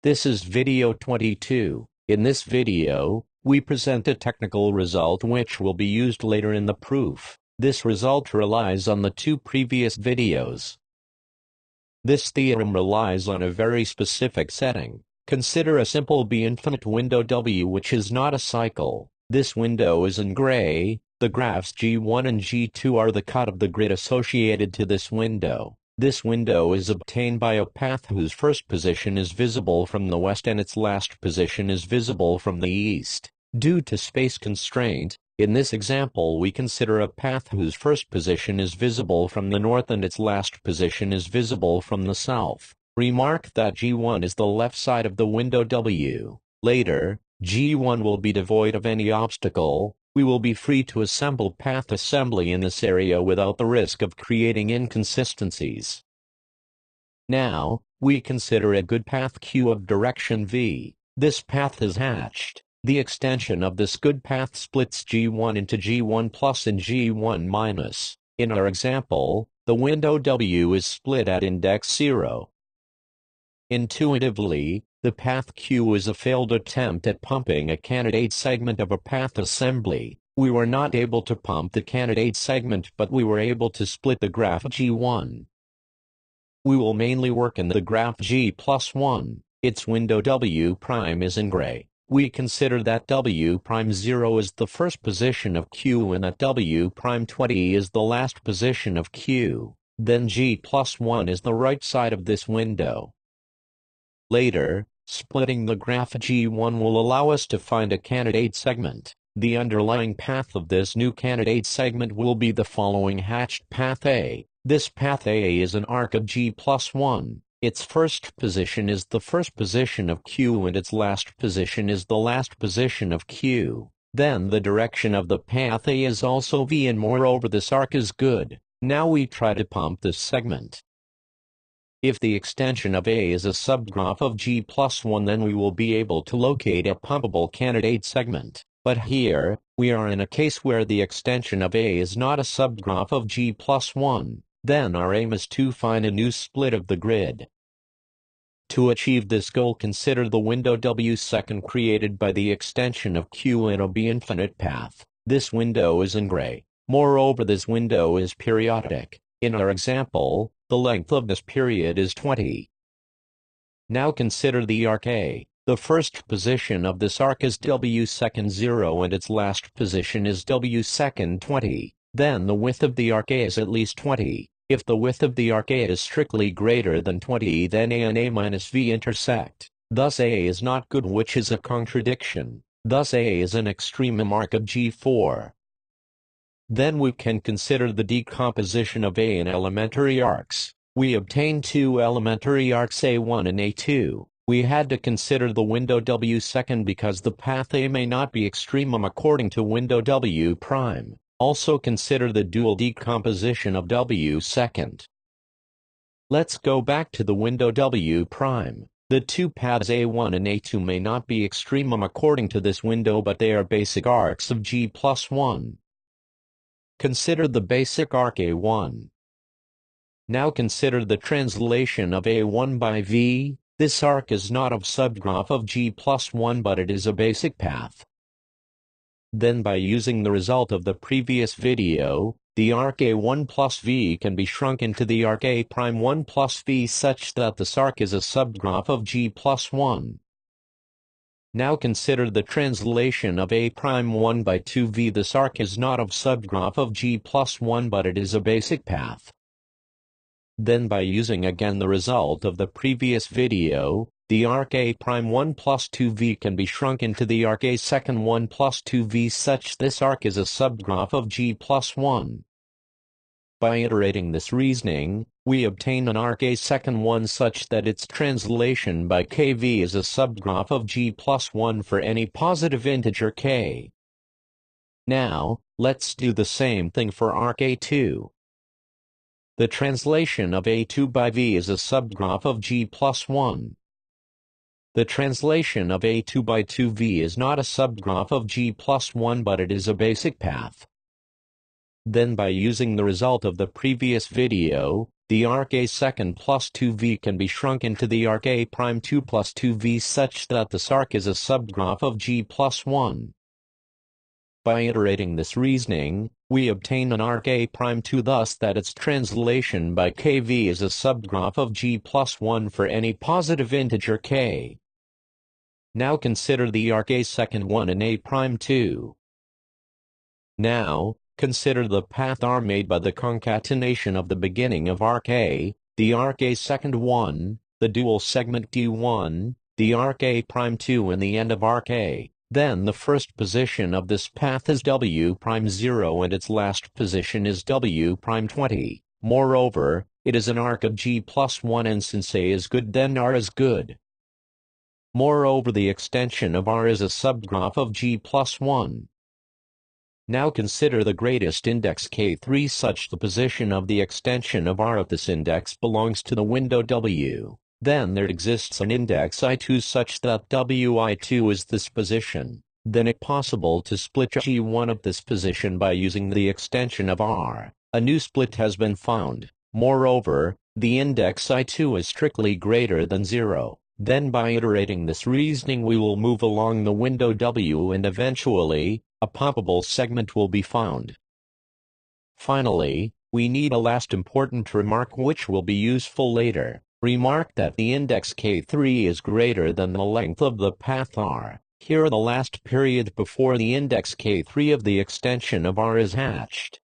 This is video 22. In this video, we present a technical result which will be used later in the proof. This result relies on the two previous videos. This theorem relies on a very specific setting. Consider a simple B-infinite window W which is not a cycle. This window is in gray. The graphs G1 and G2 are the cut of the grid associated to this window. This window is obtained by a path whose first position is visible from the west and its last position is visible from the east. Due to space constraint, in this example we consider a path whose first position is visible from the north and its last position is visible from the south. Remark that G1 is the left side of the window W. Later, G1 will be devoid of any obstacle. We will be free to assemble path assembly in this area without the risk of creating inconsistencies. Now, we consider a good path Q of direction V. This path is hatched. The extension of this good path splits G1 into G1 plus and G1 minus. In our example, the window W is split at index 0. Intuitively, the path Q is a failed attempt at pumping a candidate segment of a path assembly. We were not able to pump the candidate segment, but we were able to split the graph G1. We will mainly work in the graph G plus 1. Its window W prime is in gray. We consider that W prime 0 is the first position of Q and that W prime 20 is the last position of Q. Then G plus 1 is the right side of this window. Later, splitting the graph G1 will allow us to find a candidate segment. The underlying path of this new candidate segment will be the following hatched path A. This path A is an arc of G plus 1. Its first position is the first position of Q and its last position is the last position of Q. Then the direction of the path A is also V, and moreover this arc is good. Now we try to pump this segment. If the extension of A is a subgraph of G plus 1, then we will be able to locate a pumpable candidate segment. But here, we are in a case where the extension of A is not a subgraph of G plus 1. Then our aim is to find a new split of the grid. To achieve this goal, consider the window W second created by the extension of Q in a B-infinite path. This window is in gray. Moreover, this window is periodic. In our example, the length of this period is 20. Now consider the arc A. The first position of this arc is W second 0 and its last position is W second 20. Then the width of the arc A is at least 20. If the width of the arc A is strictly greater than 20, then A and A minus V intersect. Thus A is not good, which is a contradiction. Thus A is an extremum arc of G4. Then we can consider the decomposition of A in elementary arcs. We obtained two elementary arcs A1 and A2. We had to consider the window W second because the path A may not be extremum according to window W prime. Also consider the dual decomposition of W second. Let's go back to the window W prime. The two paths A1 and A2 may not be extremum according to this window, but they are basic arcs of G plus 1. Consider the basic arc A1. Now consider the translation of A1 by V. This arc is not of subgraph of G plus 1, but it is a basic path. Then by using the result of the previous video, the arc A1 plus V can be shrunk into the arc A prime 1 plus V such that this arc is a subgraph of G plus 1. Now consider the translation of A prime 1 by 2V. This arc is not of subgraph of G plus 1, but it is a basic path. Then by using again the result of the previous video, the arc A prime 1 plus 2V can be shrunk into the arc A second 1 plus 2V such this arc is a subgraph of G plus 1. By iterating this reasoning, we obtain an arc A second 1 such that its translation by kV is a subgraph of G plus 1 for any positive integer k. Now, let's do the same thing for arc A2. The translation of A2 by V is a subgraph of G plus 1. The translation of A2 by 2V is not a subgraph of G plus 1, but it is a basic path. Then by using the result of the previous video, the arc A second plus 2v can be shrunk into the arc A prime 2 plus 2v such that this arc is a subgraph of G plus 1. By iterating this reasoning, we obtain an arc A prime 2 thus that its translation by kv is a subgraph of G plus 1 for any positive integer k. Now consider the arc A second 1 and A prime 2. Now, consider the path R made by the concatenation of the beginning of arc A, the arc A second 1, the dual segment D1, the arc A prime 2 and the end of arc A. Then the first position of this path is W prime 0 and its last position is W prime 20. Moreover, it is an arc of G plus 1 and since A is good then R is good. Moreover, the extension of R is a subgraph of G plus 1. Now consider the greatest index K3 such the position of the extension of R of this index belongs to the window W. Then there exists an index I2 such that Wi2 is this position. Then it possible to split G1 of this position by using the extension of R. A new split has been found. Moreover, the index I2 is strictly greater than 0. Then by iterating this reasoning we will move along the window W and eventually, a poppable segment will be found. Finally, we need a last important remark which will be useful later. Remark that the index K3 is greater than the length of the path R. Here the last period before the index K3 of the extension of R is hatched.